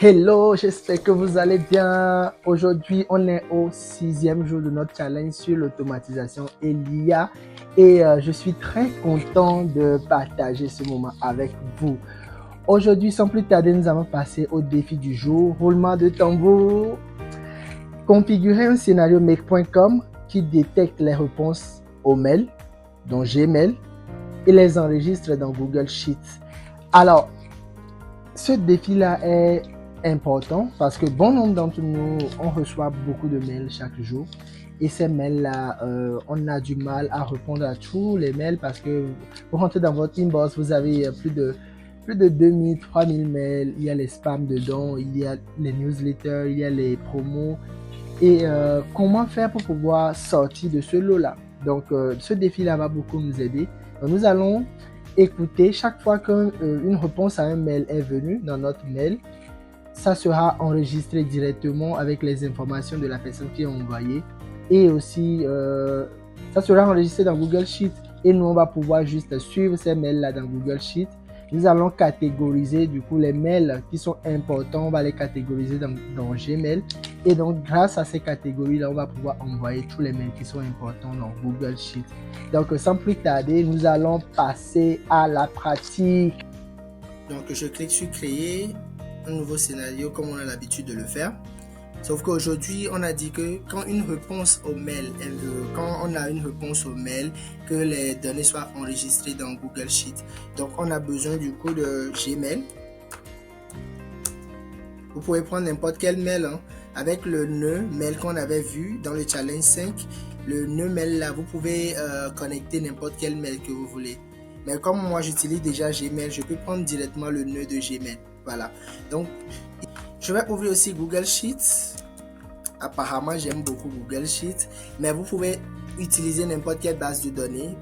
Hello, j'espère que vous allez bien. Aujourd'hui, on est au 6e jour de notre challenge sur l'automatisation et l'IA. Je suis très content de partager ce moment avec vous. Aujourd'hui, sans plus tarder, nous allons passer au défi du jour. Roulement de tambour. Configurer un scénario make.com qui détecte les réponses aux mails, dont Gmail, et les enregistre dans Google Sheets. Alors, ce défi-là est important parce que bon nombre d'entre nous, on reçoit beaucoup de mails chaque jour. Et ces mails-là, on a du mal à répondre à tous les mails parce que vous rentrez dans votre inbox, vous avez plus de 2000, 3000 mails. Il y a les spams dedans, il y a les newsletters, il y a les promos. Comment faire pour pouvoir sortir de ce lot-là? Donc, ce défi-là va beaucoup nous aider. Donc, nous allons écouter chaque fois qu'une réponse à un mail est venue dans notre mail. Ça sera enregistré directement avec les informations de la personne qui a envoyé. Et aussi, ça sera enregistré dans Google Sheet. Et nous, on va pouvoir juste suivre ces mails-là dans Google Sheet. Nous allons catégoriser du coup les mails qui sont importants, on va les catégoriser dans Gmail. Et donc, grâce à ces catégories-là, on va pouvoir envoyer tous les mails qui sont importants dans Google Sheet. Donc, sans plus tarder, nous allons passer à la pratique. Donc, je clique sur créer un nouveau scénario comme on a l'habitude de le faire. Sauf qu'aujourd'hui, on a dit que quand on a une réponse au mail, que les données soient enregistrées dans Google Sheet. Donc, on a besoin du coup de Gmail. Vous pouvez prendre n'importe quel mail avec le nœud mail qu'on avait vu dans le challenge 5. Le nœud mail là, vous pouvez connecter n'importe quel mail que vous voulez. Mais comme moi, j'utilise déjà Gmail, je peux prendre directement le nœud de Gmail. Voilà. Donc, je vais ouvrir aussi Google Sheets. Apparemment, j'aime beaucoup Google Sheets. Mais vous pouvez utiliser n'importe quelle base de données.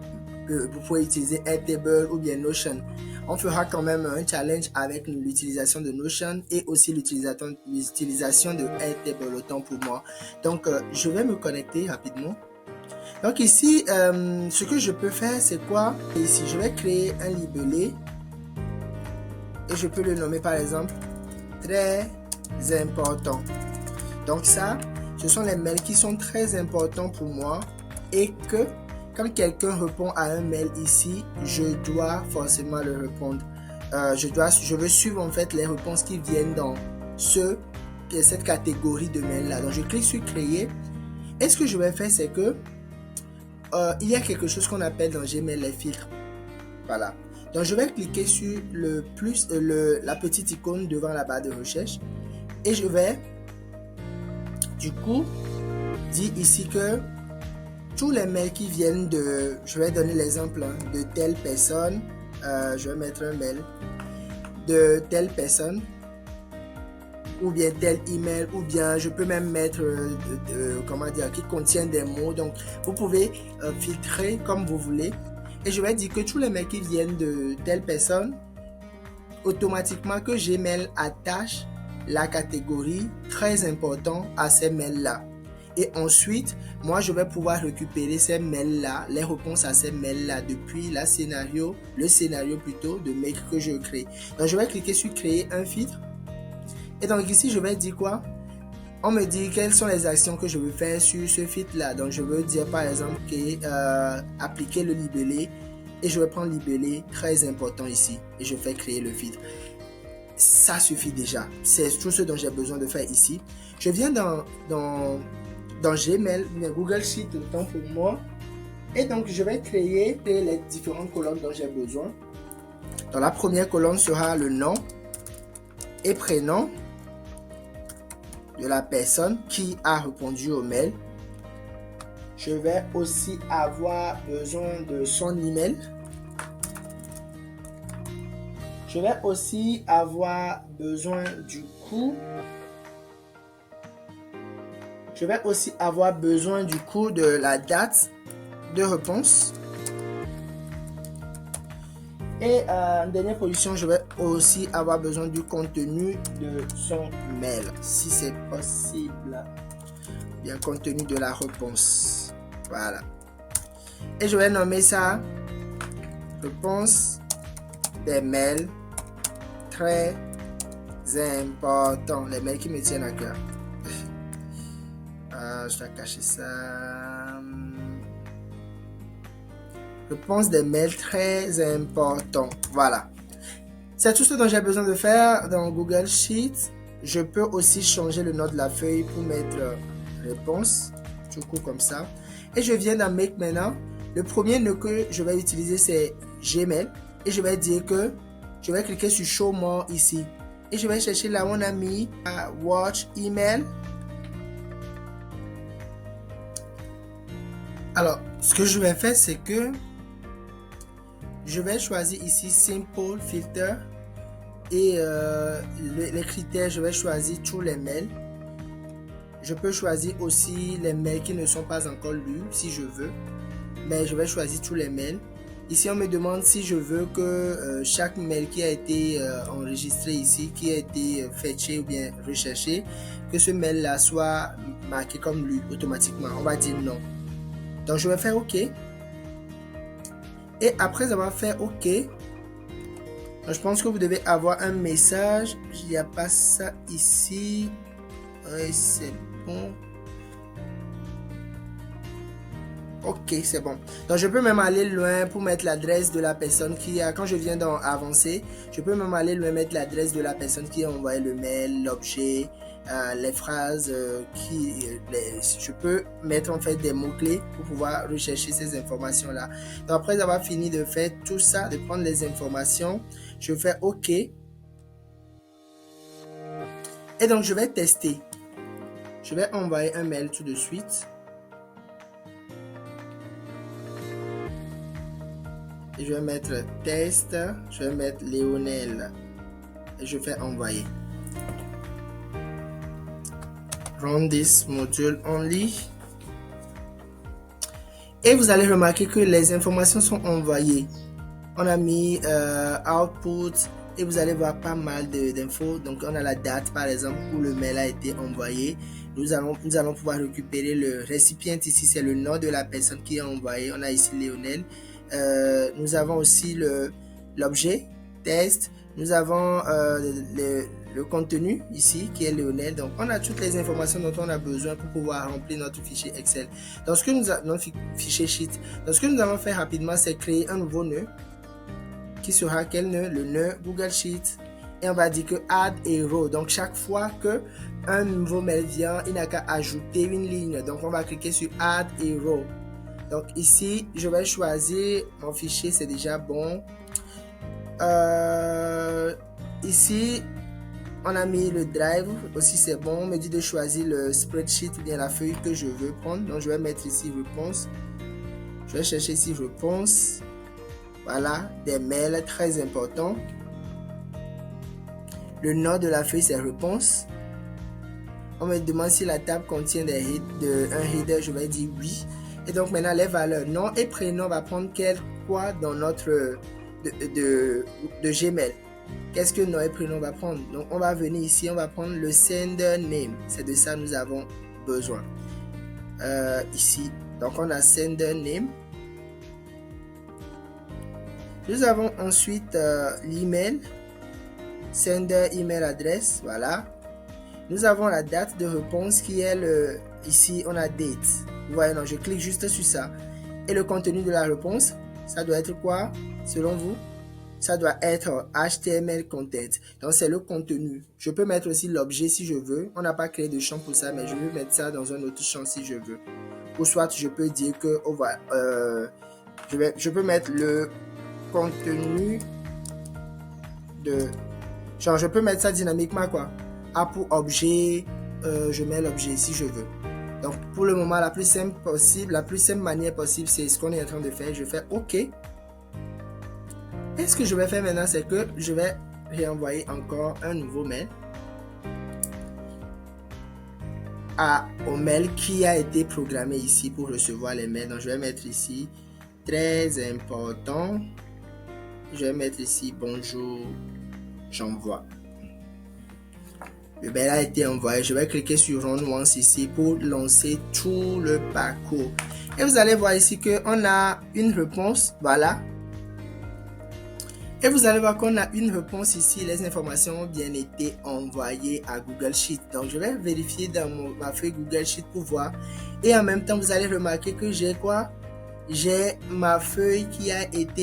Vous pouvez utiliser Airtable ou bien Notion. On fera quand même un challenge avec l'utilisation de Notion et aussi l'utilisation de Airtable, autant pour moi. Donc, je vais me connecter rapidement. Donc ici, ce que je peux faire, c'est quoi? Ici, je vais créer un libellé et je peux le nommer par exemple très important. Donc ça, ce sont les mails qui sont très importants pour moi et que quand quelqu'un répond à un mail ici, je dois forcément le répondre. Je veux suivre en fait les réponses qui viennent dans cette catégorie de mails là. Donc je clique sur créer et ce que je vais faire, c'est que il y a quelque chose qu'on appelle dans Gmail les filtres. Voilà. Donc je vais cliquer sur la petite icône devant la barre de recherche et je vais du coup dire ici que tous les mails qui viennent je vais donner l'exemple de telle personne, je vais mettre un mail de telle personne ou bien tel email, ou bien je peux même mettre qui contient des mots. Donc vous pouvez filtrer comme vous voulez et je vais dire que tous les mails qui viennent de telle personne, automatiquement que Gmail attache la catégorie très important à ces mails là. Et ensuite, moi, je vais pouvoir récupérer ces mails-là, les réponses à ces mails-là depuis le scénario plutôt de mail que je crée. Donc, je vais cliquer sur créer un filtre. Et donc ici, je vais dire quoi? On me dit quelles sont les actions que je veux faire sur ce filtre-là. Donc, je veux dire par exemple appliquer le libellé. Et je vais prendre libellé très important ici. Et je fais créer le filtre. Ça suffit déjà. C'est tout ce dont j'ai besoin de faire ici. Je viens dans Gmail, Google Sheet, autant pour moi. Et donc, je vais créer les différentes colonnes dont j'ai besoin. Dans la première colonne sera le nom et prénom de la personne qui a répondu au mail. Je vais aussi avoir besoin de son email. Je vais aussi avoir besoin du coup de la date de réponse. Et en dernière position, je vais aussi avoir besoin du contenu de son mail, si c'est possible. Bien, contenu de la réponse. Voilà. Et je vais nommer ça réponse des mails très importants, les mails qui me tiennent à cœur. Je dois cacher ça. Réponse des mails très importants. Voilà. C'est tout ce dont j'ai besoin de faire dans Google Sheets. Je peux aussi changer le nom de la feuille pour mettre réponse. Du coup, comme ça. Et je viens dans Make maintenant. Le premier nœud que je vais utiliser, c'est Gmail. Et je vais dire que je vais cliquer sur Show More ici. Et je vais chercher là où on a mis Watch Email. Alors, ce que je vais faire, c'est que je vais choisir ici Simple Filter. Et les critères, je vais choisir tous les mails. Je peux choisir aussi les mails qui ne sont pas encore lus si je veux. Mais je vais choisir tous les mails. Ici, on me demande si je veux que chaque mail qui a été enregistré ici, qui a été fetché ou bien recherché, que ce mail-là soit marqué comme lu automatiquement. On va dire non. Donc, je vais faire OK. Et après avoir fait OK, je pense que vous devez avoir un message. Il n'y a pas ça ici. Oui, c'est bon. Ok, c'est bon. Donc, je peux même aller loin pour mettre l'adresse de la personne qui a... Quand je viens dans Avancer, je peux même aller loin mettre l'adresse de la personne qui a envoyé le mail, l'objet, les phrases. Je peux mettre en fait des mots-clés pour pouvoir rechercher ces informations-là. Donc, après avoir fini de faire tout ça, de prendre les informations, je fais OK. Et donc, je vais tester. Je vais envoyer un mail tout de suite. Et je vais mettre test. Je vais mettre Léonel. Et je fais envoyer. Run this module only. Et vous allez remarquer que les informations sont envoyées. On a mis output. Et vous allez voir pas mal d'infos. Donc, on a la date, par exemple, où le mail a été envoyé. Nous allons pouvoir récupérer le récipient. Ici, c'est le nom de la personne qui a envoyé. On a ici Léonel. Nous avons aussi l'objet, test. Nous avons le contenu ici, qui est Léonel. Donc, on a toutes les informations dont on a besoin pour pouvoir remplir notre fichier Excel. Dans ce que notre fichier Sheet. Donc, ce que nous allons faire rapidement, c'est créer un nouveau nœud. Qui sera quel nœud? Le nœud Google Sheet. Et on va dire que add a row. Donc, chaque fois que un nouveau mail vient, il n'a qu'à ajouter une ligne. Donc, on va cliquer sur add a row. Donc, ici, je vais choisir mon fichier, c'est déjà bon. Ici, on a mis le drive aussi, c'est bon. On me dit de choisir le spreadsheet ou bien la feuille que je veux prendre. Donc, je vais mettre ici réponse. Je vais chercher ici réponse. Voilà, des mails très importants. Le nom de la feuille, c'est réponse. On me demande si la table contient un header, je vais dire oui. Et donc maintenant, les valeurs nom et prénom va prendre quoi dans notre de Gmail. Qu'est-ce que nom et prénom va prendre? Donc on va venir ici, on va prendre le sender name. C'est de ça que nous avons besoin. Ici, donc on a sender name. Nous avons ensuite l'email, sender email adresse, voilà. Nous avons la date de réponse qui est ici on a date. Vous voyez, non, je clique juste sur ça. Et le contenu de la réponse, ça doit être quoi selon vous? Ça doit être HTML content. Donc c'est le contenu. Je peux mettre aussi l'objet si je veux. On n'a pas créé de champ pour ça, mais je vais mettre ça dans un autre champ si je veux. Ou soit je peux dire que je peux mettre le contenu de genre je peux mettre ça dynamiquement quoi. Pour objet, je mets l'objet si je veux. Donc pour le moment la plus simple manière possible, c'est ce qu'on est en train de faire. Je fais OK. Et ce que je vais faire maintenant, c'est que je vais réenvoyer encore un nouveau mail au mail qui a été programmé ici pour recevoir les mails. Donc je vais mettre ici très important. Je vais mettre ici bonjour, j'envoie. Le mail a été envoyé. Je vais cliquer sur Run Once ici pour lancer tout le parcours. Et vous allez voir ici qu'on a une réponse. Voilà. Et vous allez voir qu'on a une réponse ici. Les informations ont bien été envoyées à Google Sheet. Donc, je vais vérifier dans ma feuille Google Sheet pour voir. Et en même temps, vous allez remarquer que j'ai quoi? J'ai ma feuille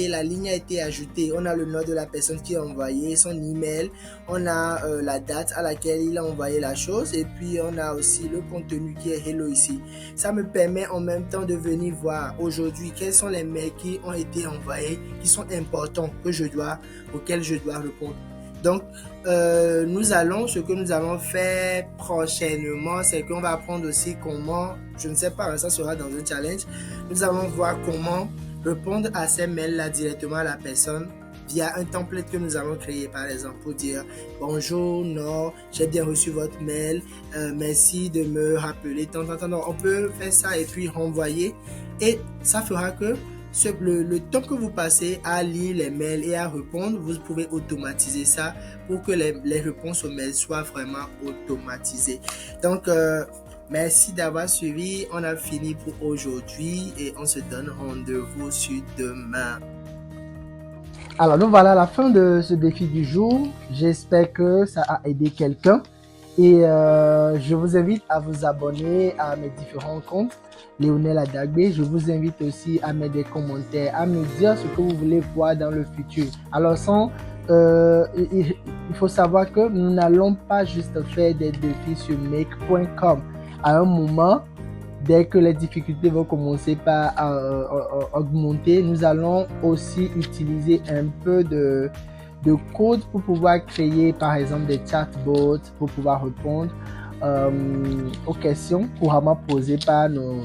la ligne a été ajoutée. On a le nom de la personne qui a envoyé, son email, on a la date à laquelle il a envoyé la chose et puis on a aussi le contenu qui est hello ici. Ça me permet en même temps de venir voir aujourd'hui quels sont les mails qui ont été envoyés, qui sont importants auxquels je dois répondre. Donc, ce que nous allons faire prochainement, c'est qu'on va apprendre aussi comment, je ne sais pas, ça sera dans un challenge, nous allons voir comment répondre à ces mails-là directement à la personne via un template que nous allons créer, par exemple, pour dire bonjour, non, j'ai bien reçu votre mail, merci de me rappeler, on peut faire ça et puis renvoyer et ça fera que le temps que vous passez à lire les mails et à répondre, vous pouvez automatiser ça pour que les réponses aux mails soient vraiment automatisées. Donc, merci d'avoir suivi. On a fini pour aujourd'hui et on se donne rendez-vous sur demain. Alors, nous voilà à la fin de ce défi du jour. J'espère que ça a aidé quelqu'un. Et je vous invite à vous abonner à mes différents comptes, Léonel Adagbe. Je vous invite aussi à mettre des commentaires, à me dire ce que vous voulez voir dans le futur. Alors, il faut savoir que nous n'allons pas juste faire des défis sur make.com. À un moment, dès que les difficultés vont commencer par augmenter, nous allons aussi utiliser un peu de code pour pouvoir créer par exemple des chatbots pour pouvoir répondre aux questions couramment posées par nos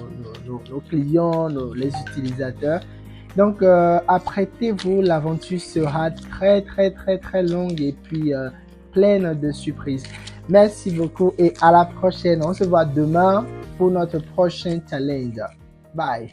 clients, les utilisateurs. Donc apprêtez-vous, l'aventure sera très longue et puis pleine de surprises. Merci beaucoup et à la prochaine. On se voit demain pour notre prochain challenge. Bye.